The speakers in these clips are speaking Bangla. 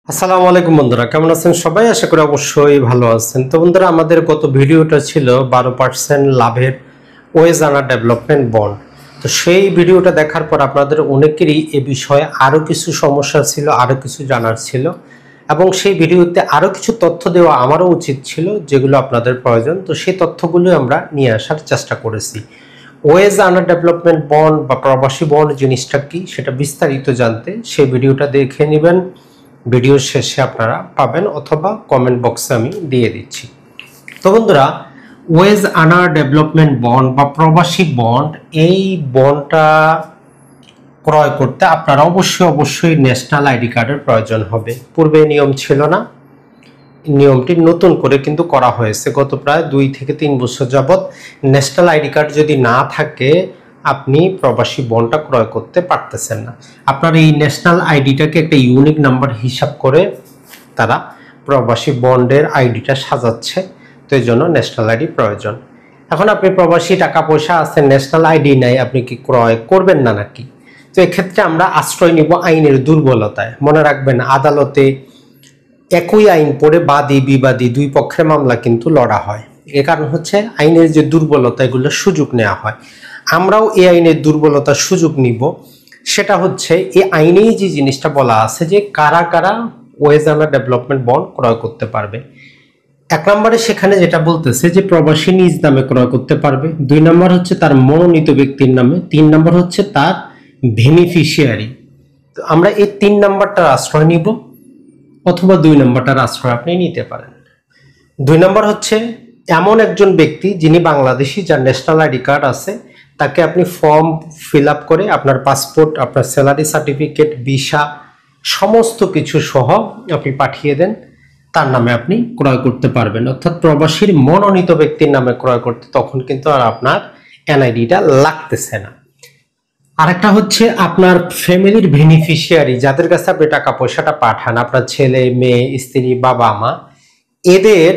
আসসালামু আলাইকুম বন্ধুরা, কেমন আছেন সবাই? আশা করি অবশ্যই ভালো আছেন। তো বন্ধুরা, আমাদের গত ভিডিওটা ছিল 12% লাভের ওয়েজ আনা ডেভেলপমেন্ট বন্ড। তো সেই ভিডিওটা দেখার পর আপনাদের অনেকেরই এ বিষয়ে আরও কিছু সমস্যা ছিল, আরও কিছু জানার ছিল, এবং সেই ভিডিওতে আরও কিছু তথ্য দেওয়া আমারও উচিত ছিল যেগুলো আপনাদের প্রয়োজন। তো সেই তথ্যগুলো আমরা নিয়ে আসার চেষ্টা করেছি। ওয়েজ আনা ডেভেলপমেন্ট বন্ড বা প্রবাসী বন্ড জিনিসটা কি সেটা বিস্তারিত জানতে সেই ভিডিওটা দেখে নেবেন। ভিডিও শেষে আপনারা পাবেন অথবা কমেন্ট বক্সে আমি দিয়ে দিচ্ছি। তো বন্ধুরা, ওয়েজ আনা ডেভেলপমেন্ট বন্ড বা প্রবাসী বন্ড, এই বন্ডটা ক্রয় করতে আপনারা অবশ্যই ন্যাশনাল আইডি কার্ডের প্রয়োজন হবে। পূর্বে নিয়ম ছিল না, নিয়মটি নতুন করে কিন্তু করা হয়েছে গত প্রায় 2 থেকে 3 বছর যাবত। ন্যাশনাল আইডি কার্ড যদি না থাকে আপনি প্রবাসী বন্ডটা ক্রয় করতে পারতেছেন না। আপনার এই ন্যাশনাল আইডিটাকে একটা ইউনিক নাম্বার হিসাব করে তারা প্রবাসী বন্ডের আইডিটা সাজাচ্ছে। তো এই জন্য ন্যাশনাল আইডি প্রয়োজন। এখন আপনি প্রবাসী টাকা পয়সা আছে, ন্যাশনাল আইডি নাই, আপনি কি ক্রয় করবেন না নাকি? তো এক্ষেত্রে আমরা আশ্রয় নিব আইনের দুর্বলতায়। মনে রাখবেন, আদালতে একই আইন পড়ে বাদী বিবাদী দুই পক্ষের মামলা কিন্তু লড়া হয়। এর কারণ হচ্ছে আইনের যে দুর্বলতা, এগুলো সুযোগ নেওয়া হয়। আমরাও এই আইনের দুর্বলতার সুযোগ নিব। সেটা হচ্ছে এই আইনেই যে জিনিসটা বলা আছে যে কারা কারা ওয়েজ আনা ডেভেলপমেন্ট বন্ড ক্রয় করতে পারবে। 1 নম্বরে সেখানে যেটা বলতেছে যে প্রবাসী নিজ নামে ক্রয় করতে পারবে। 2 নম্বর হচ্ছে তার মনোনীত ব্যক্তির নামে। 3 নম্বর হচ্ছে তার বেনিফিশিয়ারি। তো আমরা এই 3 নম্বরটার আশ্রয় নিব, অথবা 2 নম্বরটার আশ্রয় আপনি নিতে পারেন। 2 নম্বর হচ্ছে এমন একজন ব্যক্তি যিনি বাংলাদেশি, যার ন্যাশনাল আইডি কার্ড আছে, তাকে আপনি ফর্ম ফিল আপ করে আপনার পাসপোর্ট, আপনার স্যালারি সার্টিফিকেট, ভিসা সমস্ত কিছু সহ আপনি পাঠিয়ে দেন, তার নামে আপনি ক্রয় করতে পারবেন। অর্থাৎ প্রবাসীর মনোনীত ব্যক্তির নামে ক্রয় করতে তখন কিন্তু আর আপনার এনআইডিটা লাগতেছে না। আরেকটা হচ্ছে আপনার ফ্যামিলির বেনিফিশিয়ারি, যাদের কাছে আপনি টাকা পয়সাটা পাঠান, আপনার ছেলে মেয়ে, স্ত্রী, বাবা মা, এদের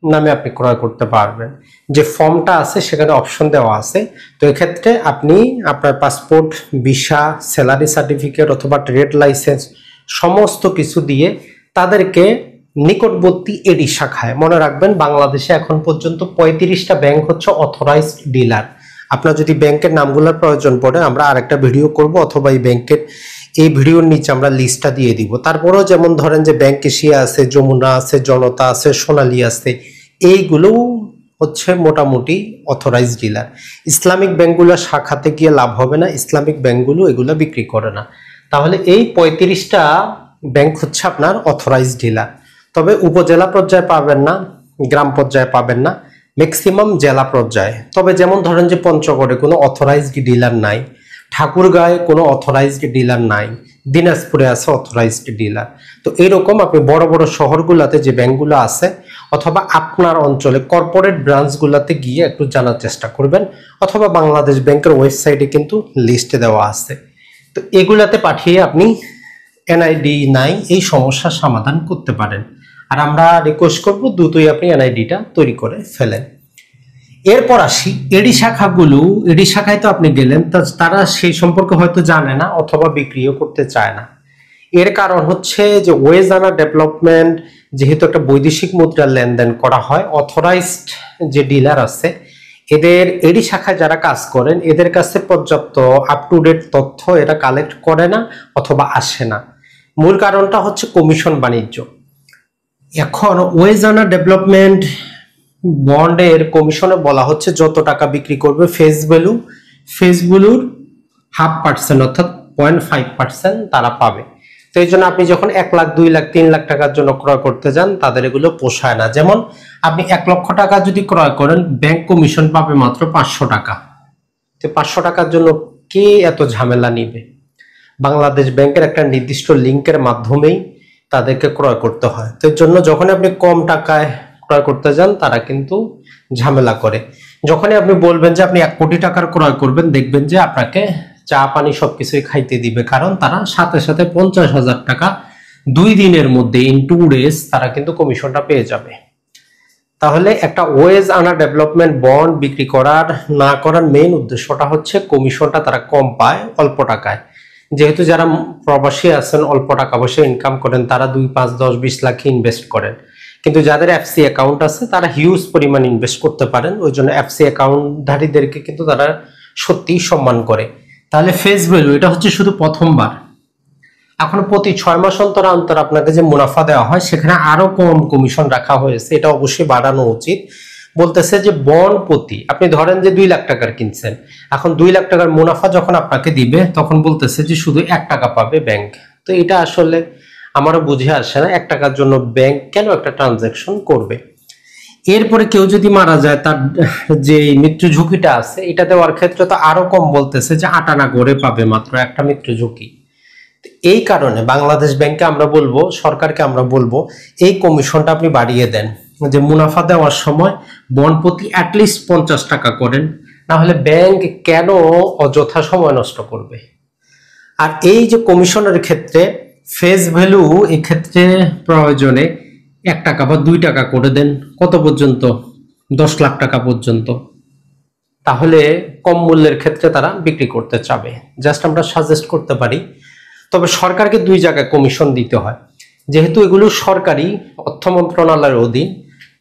নামে আপনি ক্রয় করতে পারবেন। যে ফর্মটা আছে সেখানে অপশন দেওয়া আছে। তো এক্ষেত্রে আপনি আপনার পাসপোর্ট, ভিসা, স্যালারি সার্টিফিকেট অথবা ট্রেড লাইসেন্স সমস্ত কিছু দিয়ে তাদেরকে নিকটবর্তী এডি শাখায়, মনে রাখবেন বাংলাদেশে এখন পর্যন্ত 35টা ব্যাংক হচ্ছে অথরাইজড ডিলার। আপনার যদি ব্যাংকের নামগুলোর প্রয়োজন পড়ে আমরা আরেকটা ভিডিও করব, অথবা এই ব্যাংকের এই ভিডিওর নিচে আমরা লিস্টটা দিয়ে দিব। তারপরেও যেমন ধরেন যে ব্যাংক এশিয়া আছে, যমুনা আছে, জনতা আছে, সোনালী আছে, এইগুলো হচ্ছে মোটামুটি অথরাইজড ডিলার। ইসলামিক ব্যাংকগুলো শাখাতে গিয়ে লাভ হবে না, ইসলামিক ব্যাংকগুলো এগুলো বিক্রি করে না। তাহলে এই 35টা ব্যাংক হচ্ছে আপনার অথরাইজড ডিলার। তবে উপজেলা পর্যায়ে পাবেন না, গ্রাম পর্যায়ে পাবেন না, ম্যাক্সিমাম জেলা পর্যায়ে। তবে যেমন ধরেন যে পঞ্চগড়ে কোনো অথরাইজড ডিলার নাই, ঠাকুরগাঁয়ে কোনো অথরাইজড ডিলার নাই, দিনাজপুরে আছে অথরাইজড ডিলার। তো এইরকম আপনি বড় বড় শহরগুলোতে যে ব্যাংকগুলো আছে অথবা আপনার অঞ্চলে কর্পোরেট ব্রাঞ্চগুলোতে গিয়ে একটু জানার চেষ্টা করবেন, অথবা বাংলাদেশ ব্যাংকের ওয়েবসাইটে কিন্তু লিস্টে দেওয়া আছে। তো এগুলাতে পাঠিয়ে আপনি এনআইডি নাই এই সমস্যার সমাধান করতে পারেন। আর আমরা রিকোয়েস্ট করব দ্রুতই আপনি এনআইডিটা তৈরি করে ফেলেন। এরপর আসি এডি শাখাগুলো। এডি শাখায় তো আপনি গেলেন, তারা সেই সম্পর্কে হয়তো জানে না অথবা বিক্রিও করতে চায় না। এর কারণ হচ্ছে যে ওয়েজ আনা ডেভেলপমেন্ট যেহেতু একটা বৈদেশিক মুদ্রার লেনদেন করা হয়, অথরাইজড যে ডিলার আছে এদের এডি শাখায় যারা কাজ করেন এদের কাছে পর্যাপ্ত আপ টু ডেট তথ্য এরা কালেক্ট করে না অথবা আসে না। মূল কারণটা হচ্ছে কমিশন বাণিজ্য। এখন ওয়েজ আনা ডেভেলপমেন্ট বন্ডের কমিশনে বলা হচ্ছে যত টাকা বিক্রি করবে ফেস ভ্যালুর 0.5% অর্থাৎ 0.5% তারা পাবে। তো এই জন্য আপনি যখন 1 লাখ, 2 লাখ, 3 লাখ টাকার জন্য ক্রয় করতে যান তাদের এগুলো পোষায় না। যেমন আপনি 1 লক্ষ টাকা যদি ক্রয় করেন, ব্যাংক কমিশন পাবে মাত্র 500 টাকা। তো 500 টাকার জন্য কে এত ঝামেলা নিবে? বাংলাদেশ ব্যাংকের একটা নির্দিষ্ট লিঙ্কের মাধ্যমেই তাদেরকে ক্রয় করতে হয়। তো এর জন্য যখন আপনি কম টাকায় ক্রয় করতে যান তারা কিন্তু ঝামেলা করে। যখনই আপনি বলবেন যে আপনি 1 কোটি টাকার ক্রয় করবেন, দেখবেন যে আপনাকে চা পানি সবকিছুই খাইতে দিবে, কারণ তারা সাথে সাথে 50,000 টাকা 2 দিনের মধ্যে ইন 2 ডেজ তারা কিন্তু কমিশনটা পেয়ে যাবে। তাহলে একটা ওয়েজ আনা ডেভেলপমেন্ট বন্ড বিক্রি করার না করার মেইন উদ্দেশ্যটা হচ্ছে কমিশনটা তারা কম পায় অল্প টাকায়। যেহেতু যারা প্রবাসী আছেন অল্প টাকা পয়সা ইনকাম করেন তারা 2, 5, 10, 20 লাখ ইনভেস্ট করেন, কিন্তু যাদের এফসি অ্যাকাউন্ট আছে তারা হিউজ পরিমাণ ইনভেস্ট করতে পারেন। ওই জন্য এফসি অ্যাকাউন্টধারীদেরকে কিন্তু তারা সত্যিই সম্মান করে। তাহলে ফেস ভ্যালু এটা হচ্ছে শুধু প্রথমবার। এখন প্রতি 6 মাস অন্তর অন্তর আপনাকে যে মুনাফা দেওয়া হয় সেখানে আরো কম কমিশন রাখা হয়েছে, এটা অবশ্যই বাড়ানো উচিত। বলতেছে যে বন্ড প্রতি আপনি ধরেন যে 2 লাখ টাকার কিনছেন, এখন 2 লাখ টাকার মুনাফা যখন আপনাকে দিবে তখন বলতেছে যে শুধু 1 টাকা পাবে ব্যাংক। তো এটা আসলে আমারও বুঝে আসে না 1 টাকার জন্য ব্যাংক কেন একটা ট্রানজাকশন করবে। এরপরে কেউ যদি মারা যায় তার যে মৃত্যু ঝুঁকিটা আছে এটা দেওয়ার ক্ষেত্রে তো আরো কম, বলতেছে যে 8 আনা করে পাবে মাত্র একটা মৃত্যু ঝুঁকি। এই কারণে বাংলাদেশ ব্যাংকে আমরা বলবো, সরকারকে আমরা বলবো এই কমিশনটা আপনি বাড়িয়ে দেন, যে মুনাফা দেওয়ার সময় বন্ড প্রতি অ্যাটলিস্ট 50 টাকা করেন, না হলে ব্যাংক কেন অযথা সময় নষ্ট করবে। আর এই যে কমিশনের ক্ষেত্রে ফেস ভ্যালু এক্ষেত্রে প্রয়োজনে 1 টাকা বা 2 টাকা করে দেন, কত পর্যন্ত? 10 লাখ টাকা পর্যন্ত। তাহলে কম মূল্যের ক্ষেত্রে তারা বিক্রি করতে চাবে। জাস্ট আমরা সাজেস্ট করতে পারি। তবে সরকারকে 2 জায়গায় কমিশন দিতে হয়, যেহেতু এগুলো সরকারি অর্থ মন্ত্রণালয়ের অধীন।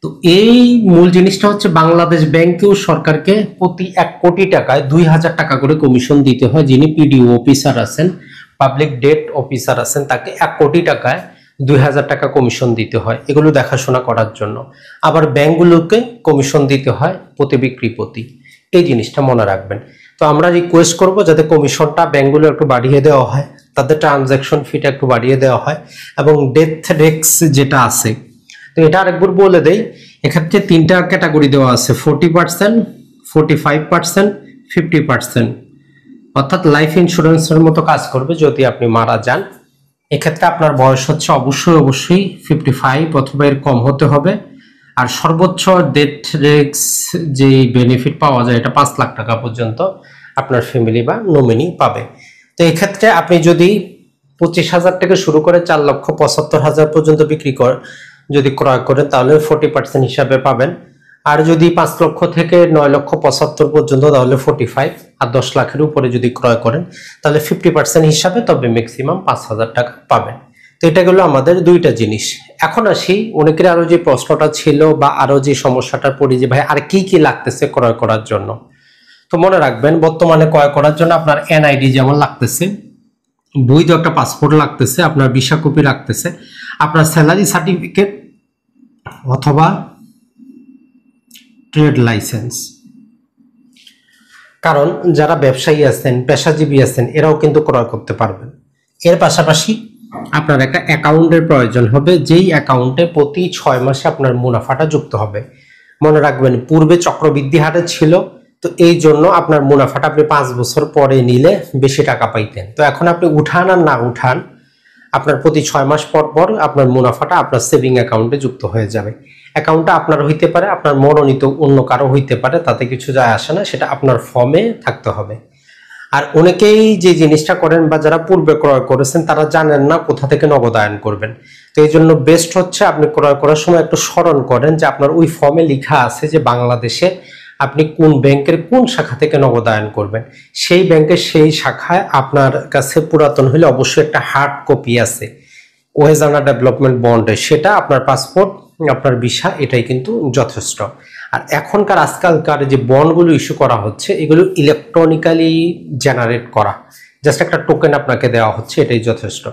তো এই মূল জিনিসটা হচ্ছে বাংলাদেশ ব্যাংকেও সরকারকে প্রতি 1 কোটি টাকায় 2000 টাকা করে কমিশন দিতে হয়। যিনি পিডিও অফিসার আছেন, পাবলিক ডেট অফিসার আছেন, তাকে 1 কোটি টাকায় 2000 টাকা কমিশন দিতে হয় এগুলো দেখাশোনা করার জন্য। আবার ব্যাংকগুলোকে কমিশন দিতে হয় প্রতি বিক্রি প্রতি। এই জিনিসটা মনে রাখবেন। তো আমরা রিকোয়েস্ট করব যাতে কমিশনটা ব্যাংকগুলো একটু বাড়িয়ে দেওয়া হয়, তাদের ট্রানজাকশন ফিটা একটু বাড়িয়ে দেওয়া হয়, এবং ডেথ রিস্ক যেটা আছে তো এটা আরেকবার বলে দেই। এক্ষেত্রে 3টা ক্যাটাগরি দেওয়া আছে, 40%, 45%, 50%। অর্থাৎ লাইফ ইন্স্যুরেন্সের মতো কাজ করবে যদি আপনি মারা যান। এক্ষেত্রে আপনার বয়স হচ্ছে অবশ্যই 55 অথবা এর কম হতে হবে। আর সর্বোচ্চ ডেথ রিস্ক যে বেনিফিট পাওয়া যায় এটা 5 লাখ টাকা পর্যন্ত আপনার ফ্যামিলি বা নমিনি পাবে। তো এক্ষেত্রে আপনি যদি 25,000 থেকে শুরু করে 4,75,000 পর্যন্ত যদি ক্রয় করেন তাহলে 40% হিসাবে পাবেন। আর যদি 5 লক্ষ থেকে 9,75,000 পর্যন্ত তাহলে 45, আর 10 লাখের উপরে যদি ক্রয় করেন তাহলে 50% হিসাবে, তবে ম্যাক্সিমাম 5,000 টাকা পাবেন। তো এটা গেল আমাদের 2টা জিনিস। এখন আসি অনেকের আরো যে প্রশ্নটা ছিল বা আরো যে সমস্যাটা পড়ি যে ভাই আর কি কি লাগতেছে ক্রয় করার জন্য। তো মনে রাখবেন বর্তমানে ক্রয় করার জন্য আপনার এনআইডি যেমন লাগতেছে, বৈধ একটা পাসপোর্ট লাগতেছে, আপনার ভিসা কপি লাগতেছে, আপনার স্যালারি সার্টিফিকেট অথবা ট্রেড লাইসেন্স। কারণ যারা ব্যবসায়ী আছেন, পেশাজীবী আছেন, এরাও কিন্তু ক্রয় করতে পারবেন। এর পাশাপাশি আপনার একটা অ্যাকাউন্টের প্রয়োজন হবে, যেই অ্যাকাউন্টে প্রতি 6 মাসে আপনার মুনাফাটা যুক্ত হবে। মনে রাখবেন পূর্বে চক্রবৃদ্ধি হারে ছিল, তো এই জন্য আপনার মুনাফাটা আপনি 5 বছর পরে নিলে বেশি টাকা পাইতেন। তো এখন আপনি উঠান আর না উঠান, আপনার প্রতি 6 মাস পর পর আপনার মুনাফাটা আপনার সেভিং অ্যাকাউন্টে যুক্ত হয়ে যাবে। অ্যাকাউন্টটা আপনার হইতে পারে, আপনার মনোনীত অন্য কারো হইতে পারে, তাতে কিছু যায় আসে না, সেটা আপনার ফর্মে থাকতে হবে। আর অনেকেই যে জিনিসটা করেন বা যারা পূর্বে ক্রয় করেছেন তারা জানেন না কোথা থেকে নগদায়ন করবেন। তো এই জন্য বেস্ট হচ্ছে আপনি ক্রয় করার সময় একটু স্মরণ করেন যে আপনার ওই ফর্মে লেখা আছে যে বাংলাদেশে আপনি কোন ব্যাংকের কোন শাখা থেকে নগদায়ন করবেন। সেই ব্যাংকের সেই শাখায় আপনার কাছে পুরাতন হলে অবশ্যই একটা হার্ড কপি আছে ওয়েজ আন্ডার ডেভেলপমেন্ট বন্ডে, সেটা আপনার পাসপোর্ট, আপনার ভিসা, এটাই কিন্তু যথেষ্ট। আর এখনকার আজকালকার যে বন্ডগুলো ইস্যু করা হচ্ছে এগুলো ইলেকট্রনিক্যালি জেনারেট করা, জাস্ট একটা টোকেন আপনাকে দেওয়া হচ্ছে, এটাই যথেষ্ট।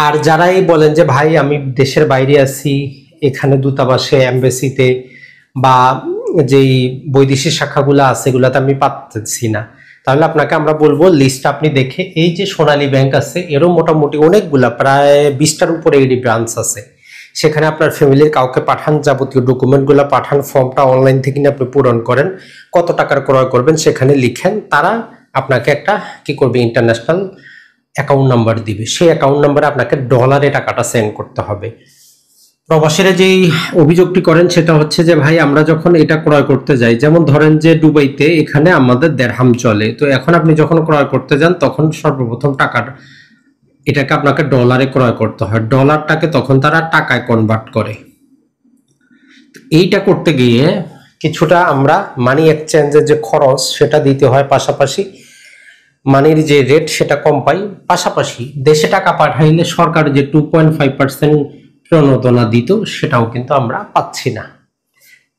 আর যারাই বলেন যে ভাই আমি দেশের বাইরে আছি, এখানে দূতাবাসে, এমবেসিতে বা যেই বৈদেশিক শাখাগুলো আছে এগুলাতে আমি পাচ্ছি না, তাহলে আপনাকে আমরা বলবো লিস্ট আপনি দেখে, এই যে সোনালী ব্যাংক আছে এরও মোটামুটি অনেকগুলা প্রায় 20টার উপরে এডি ব্রাঞ্চ আছে, সেখানে আপনার ফ্যামিলির কাউকে পাঠান, যাবতীয় ডকুমেন্টগুলো পাঠান, ফর্মটা অনলাইন থেকে আপনি পূরণ করেন, কত টাকার ক্রয় করবেন সেখানে লিখেন, তারা আপনাকে একটা কি করবে ইন্টারন্যাশনাল অ্যাকাউন্ট নাম্বার দিবে, সেই অ্যাকাউন্ট নাম্বারে আপনাকে ডলারে টাকাটা সেন্ড করতে হবে। প্রবাসীরা যেই অভিযোগটি করেন সেটা হচ্ছে যে ভাই আমরা যখন এটা ক্রয় করতে যাই, যেমন ধরেন যে দুবাইতে এখানে আমাদের দেড়হাম চলে, তো এখন আপনি যখন ক্রয় করতে যান তখন সর্বপ্রথম এটাকে আপনাকে ডলারে ক্রয় করতে হয়, ডলারটাকে তখন তারা টাকায় কনভার্ট করে। এইটা করতে গিয়ে কিছুটা আমরা মানি এক্সচেঞ্জের যে খরচ সেটা দিতে হয়, পাশাপাশি মানির যে রেট সেটা কম পাই, পাশাপাশি দেশে টাকা পাঠাইলে সরকার যে 2.5% প্রণোদনা দিত সেটাও কিন্তু আমরা পাচ্ছি না।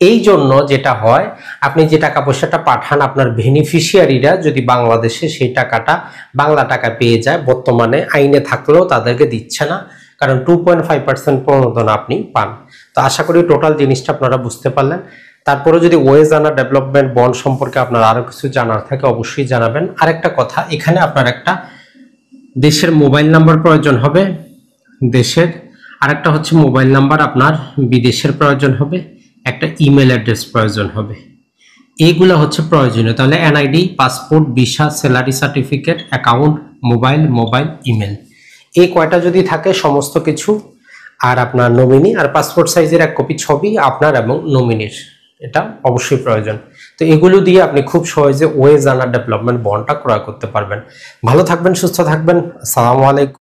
এই জন্য যেটা হয়, আপনি যে টাকা পয়সাটা পাঠান আপনার বেনিফিশিয়ারিরা যদি বাংলাদেশে সেই টাকাটা বাংলা টাকা পেয়ে যায়, বর্তমানে আইনে থাকলেও তাদেরকে দিচ্ছে না, কারণ 2.5% প্রণোদনা আপনি পান। তো আশা করি টোটাল জিনিসটা আপনারা বুঝতে পারলেন। তারপরে যদি ওয়েজ আর্নার ডেভেলপমেন্ট বন্ড সম্পর্কে আপনার আরো কিছু জানার থাকে অবশ্যই জানাবেন। আরেকটা কথা, এখানে আপনার একটা দেশের মোবাইল নাম্বার প্রয়োজন হবে, দেশের, আরেকটা হচ্ছে মোবাইল নাম্বার আপনার বিদেশের প্রয়োজন হবে, একটা ইমেল অ্যাড্রেস প্রয়োজন হবে। এইগুলো হচ্ছে প্রয়োজনীয়। তাহলে NID, passport, visa, salary certificate, account, mobile, email, এই কয়টা যদি থাকে সমস্ত কিছু, আর আপনার নমিনি আর পাসপোর্ট সাইজের 1 কপি ছবি আপনার এবং নমিনির, এটা অবশ্যই প্রয়োজন। তো এগুলো দিয়ে আপনি খুব সহজে ওয়েজ আর্নার ডেভেলপমেন্ট বন্ডটা ক্রয় করতে পারবেন। ভালো থাকবেন, সুস্থ থাকবেন। আসসালামু আলাইকুম।